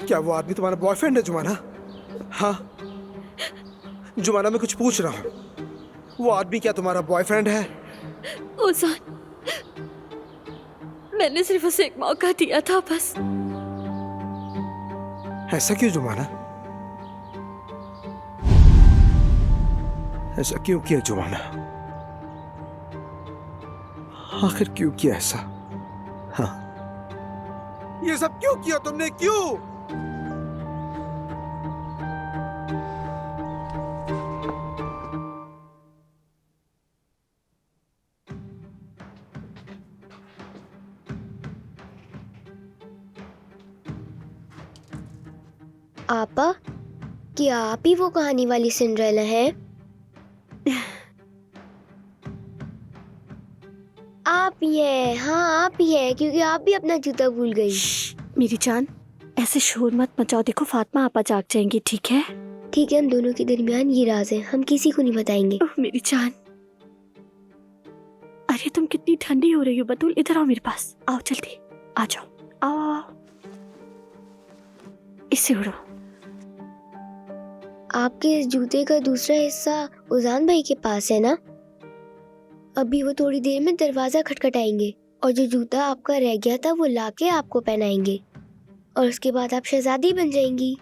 क्या वो आदमी तुम्हारा बॉयफ्रेंड है जुमाना? हाँ जुमाना, मैं कुछ पूछ रहा हूँ, वो आदमी क्या तुम्हारा बॉयफ्रेंड है? ओजान, मैंने सिर्फ उसे एक मौका दिया था बस। ऐसा क्यों जुमाना? ऐसा क्यों किया जुमाना? आखिर क्यों किया ऐसा? हाँ, ये सब क्यों किया तुमने? क्यों? आपा, क्या आप ही वो कहानी वाली सिंड्रेला हैं? आप ही हैं, हाँ आप ही हैं, क्योंकि आप भी अपना जूता भूल गई। मेरी जान, ऐसे शोर मत मचाओ। देखो फातिमा आपा जाग जाएंगी, ठीक है? ठीक है, हम दोनों के दरमियान ये राज है, हम किसी को नहीं बताएंगे। ओह मेरी जान, अरे तुम कितनी ठंडी हो रही हो बतूल, इधर आओ मेरे पास, आओ जल्दी, आ जाओ, आओ आओ, आओ। इससे उड़ो। आपके इस जूते का दूसरा हिस्सा उजान भाई के पास है ना? अभी वो थोड़ी देर में दरवाजा खटखटाएंगे और जो जूता आपका रह गया था वो लाके आपको पहनाएंगे और उसके बाद आप शहजादी बन जाएंगी।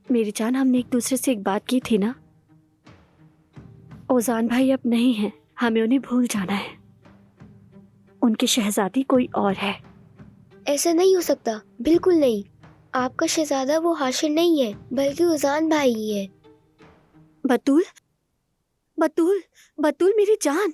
मेरी जान, हमने एक दूसरे से एक बात की थी ना, ओजान भाई अब नहीं है, हमें उन्हें भूल जाना है। उनकी शहजादी कोई और है। ऐसा नहीं हो सकता, बिल्कुल नहीं। आपका शहजादा वो हाशिर नहीं है, बल्कि उजान भाई ही है। बतूल, बतूल, बतूल मेरी जान।